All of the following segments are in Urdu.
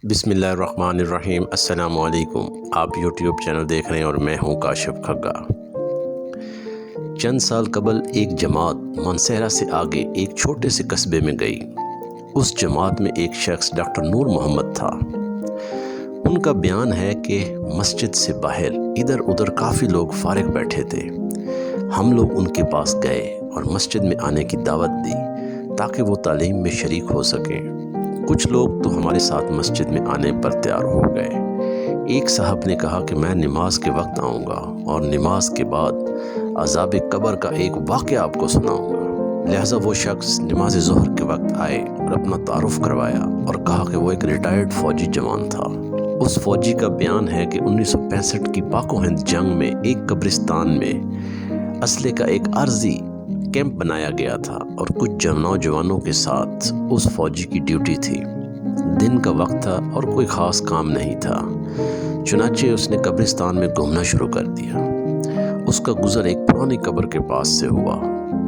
بسم اللہ الرحمن الرحیم۔ السلام علیکم۔ آپ یوٹیوب چینل دیکھ رہے ہیں اور میں ہوں کاشف کھگا۔ چند سال قبل ایک جماعت مانسہرہ سے آگے ایک چھوٹے سے قصبے میں گئی۔ اس جماعت میں ایک شخص ڈاکٹر نور محمد تھا۔ ان کا بیان ہے کہ مسجد سے باہر ادھر ادھر کافی لوگ فارغ بیٹھے تھے۔ ہم لوگ ان کے پاس گئے اور مسجد میں آنے کی دعوت دی تاکہ وہ تعلیم میں شریک ہو سکیں۔ کچھ لوگ تو ہمارے ساتھ مسجد میں آنے پر تیار ہو گئے۔ ایک صاحب نے کہا کہ میں نماز کے وقت آؤں گا اور نماز کے بعد عذاب قبر کا ایک واقعہ آپ کو سناؤں گا۔ لہٰذا وہ شخص نماز ظہر کے وقت آئے اور اپنا تعارف کروایا اور کہا کہ وہ ایک ریٹائرڈ فوجی جوان تھا۔ اس فوجی کا بیان ہے کہ 1965 کی پاک و ہند جنگ میں ایک قبرستان میں اسلحے کا ایک عارضی کیمپ بنایا گیا تھا اور کچھ نوجوانوں کے ساتھ اس فوجی کی ڈیوٹی تھی۔ دن کا وقت تھا اور کوئی خاص کام نہیں تھا، چنانچہ اس نے قبرستان میں گھومنا شروع کر دیا۔ اس کا گزر ایک پرانی قبر کے پاس سے ہوا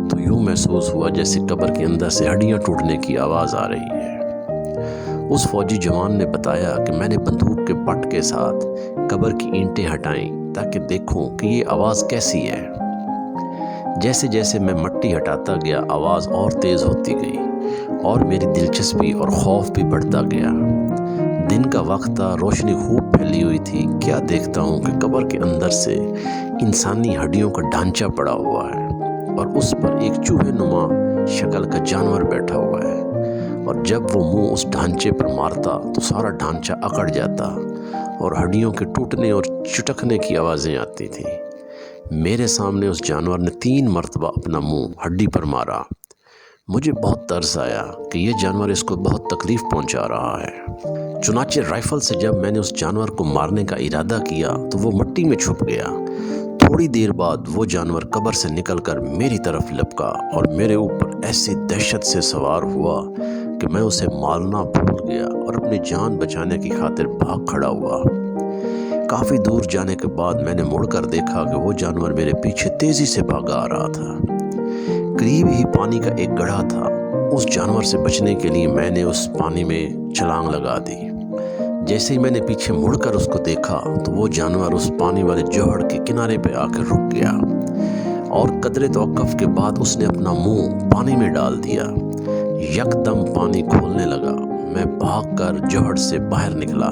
تو یوں محسوس ہوا جیسے قبر کے اندر سے ہڈیاں ٹوٹنے کی آواز آ رہی ہے۔ اس فوجی جوان نے بتایا کہ میں نے بندوق کے بٹ کے ساتھ قبر کی اینٹیں ہٹائیں تاکہ دیکھوں کہ یہ آواز کیسی ہے۔ جیسے جیسے میں مٹی ہٹاتا گیا آواز اور تیز ہوتی گئی اور میری دلچسپی اور خوف بھی بڑھتا گیا۔ دن کا وقت تھا، روشنی خوب پھیلی ہوئی تھی۔ کیا دیکھتا ہوں کہ قبر کے اندر سے انسانی ہڈیوں کا ڈھانچہ پڑا ہوا ہے اور اس پر ایک چوہے نما شکل کا جانور بیٹھا ہوا ہے، اور جب وہ منہ اس ڈھانچے پر مارتا تو سارا ڈھانچہ اکڑ جاتا اور ہڈیوں کے ٹوٹنے اور چٹکنے کی آوازیں آتی تھیں۔ میرے سامنے اس جانور نے 3 مرتبہ اپنا منہ ہڈی پر مارا۔ مجھے بہت ترس آیا کہ یہ جانور اس کو بہت تکلیف پہنچا رہا ہے۔ چنانچہ رائفل سے جب میں نے اس جانور کو مارنے کا ارادہ کیا تو وہ مٹی میں چھپ گیا۔ تھوڑی دیر بعد وہ جانور قبر سے نکل کر میری طرف لپکا اور میرے اوپر ایسی دہشت سے سوار ہوا کہ میں اسے مارنا بھول گیا اور اپنی جان بچانے کی خاطر بھاگ کھڑا ہوا۔ کافی دور جانے کے بعد میں نے مڑ کر دیکھا کہ وہ جانور میرے پیچھے تیزی سے بھاگا آ رہا تھا۔ قریب ہی پانی کا ایک گڑھا تھا۔ اس جانور سے بچنے کے لیے میں نے اس پانی میں چھلانگ لگا دی۔ جیسے ہی میں نے پیچھے مڑ کر اس کو دیکھا تو وہ جانور اس پانی والے جوہڑ کے کنارے پہ آ کر رک گیا اور قدرے توقف کے بعد اس نے اپنا منہ پانی میں ڈال دیا۔ یکدم پانی کھولنے لگا۔ میں بھاگ کر جوہڑ سے باہر نکلا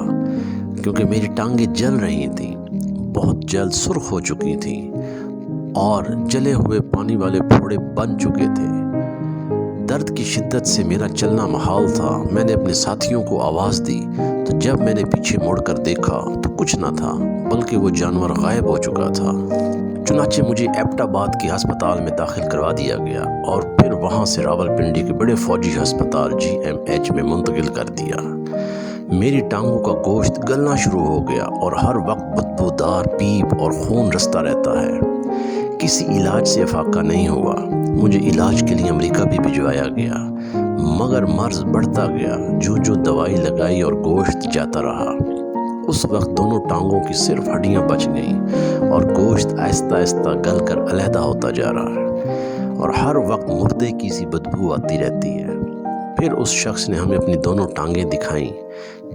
کیونکہ میری ٹانگیں جل رہی تھیں، بہت جلد سرخ ہو چکی تھیں اور جلے ہوئے پانی والے پھوڑے بن چکے تھے۔ درد کی شدت سے میرا چلنا محال تھا۔ میں نے اپنے ساتھیوں کو آواز دی تو جب میں نے پیچھے مڑ کر دیکھا تو کچھ نہ تھا بلکہ وہ جانور غائب ہو چکا تھا۔ چنانچہ مجھے ایبٹ آباد کے ہسپتال میں داخل کروا دیا گیا اور پھر وہاں سے راولپنڈی کے بڑے فوجی ہسپتال GMH میں منتقل کر دیا۔ میری ٹانگوں کا گوشت گلنا شروع ہو گیا اور ہر وقت بدبودار پیپ اور خون رستا رہتا ہے۔ کسی علاج سے افاقہ نہیں ہوا۔ مجھے علاج کے لیے امریکہ بھی بھجوایا گیا، مگر مرض بڑھتا گیا۔ جو دوائی لگائی اور گوشت جاتا رہا۔ اس وقت دونوں ٹانگوں کی صرف ہڈیاں بچ گئیں اور گوشت آہستہ آہستہ گل کر علیحدہ ہوتا جا رہا ہے اور ہر وقت مردے کی سی بدبو آتی رہتی ہے۔ پھر اس شخص نے ہمیں اپنی دونوں ٹانگیں دکھائیں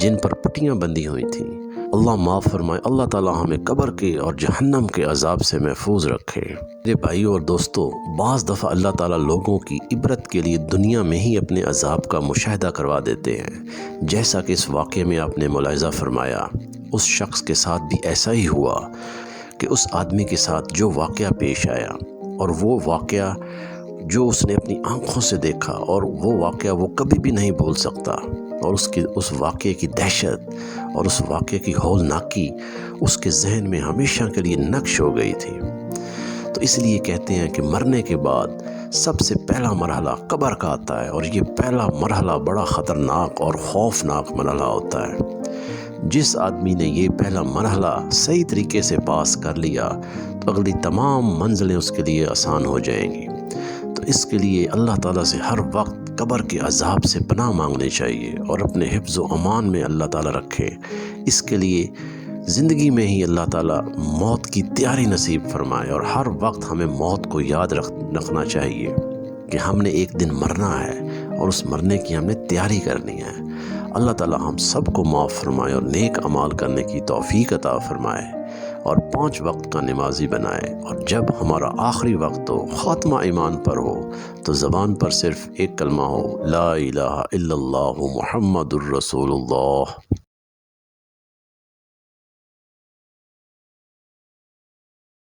جن پر پٹیاں بندھی ہوئی تھیں۔ اللہ معاف فرمائے، اللہ تعالیٰ ہمیں قبر کے اور جہنم کے عذاب سے محفوظ رکھے۔ میرے بھائیو اور دوستو، بعض دفعہ اللہ تعالیٰ لوگوں کی عبرت کے لیے دنیا میں ہی اپنے عذاب کا مشاہدہ کروا دیتے ہیں، جیسا کہ اس واقعے میں آپ نے ملاحظہ فرمایا۔ اس شخص کے ساتھ بھی ایسا ہی ہوا کہ اس آدمی کے ساتھ جو واقعہ پیش آیا اور وہ واقعہ جو اس نے اپنی آنکھوں سے دیکھا اور وہ واقعہ وہ کبھی بھی نہیں بھول سکتا، اور اس واقعے کی دہشت اور اس واقعے کی ہولناکی اس کے ذہن میں ہمیشہ کے لیے نقش ہو گئی تھی۔ تو اس لیے کہتے ہیں کہ مرنے کے بعد سب سے پہلا مرحلہ قبر کا آتا ہے، اور یہ پہلا مرحلہ بڑا خطرناک اور خوفناک مرحلہ ہوتا ہے۔ جس آدمی نے یہ پہلا مرحلہ صحیح طریقے سے پاس کر لیا تو اگلی تمام منزلیں اس کے لیے آسان ہو جائیں گی۔ تو اس کے لیے اللہ تعالیٰ سے ہر وقت قبر کے عذاب سے پناہ مانگنے چاہیے اور اپنے حفظ و امان میں اللہ تعالیٰ رکھے۔ اس کے لیے زندگی میں ہی اللہ تعالیٰ موت کی تیاری نصیب فرمائے، اور ہر وقت ہمیں موت کو یاد رکھنا چاہیے کہ ہم نے ایک دن مرنا ہے اور اس مرنے کی ہم نے تیاری کرنی ہے۔ اللہ تعالی ہم سب کو معاف فرمائے اور نیک اعمال کرنے کی توفیق عطا فرمائے اور 5 وقت کا نمازی بنائے، اور جب ہمارا آخری وقت ہو، خاتمہ ایمان پر ہو، تو زبان پر صرف ایک کلمہ ہو، لا الہ الا اللہ محمد الرسول اللہ۔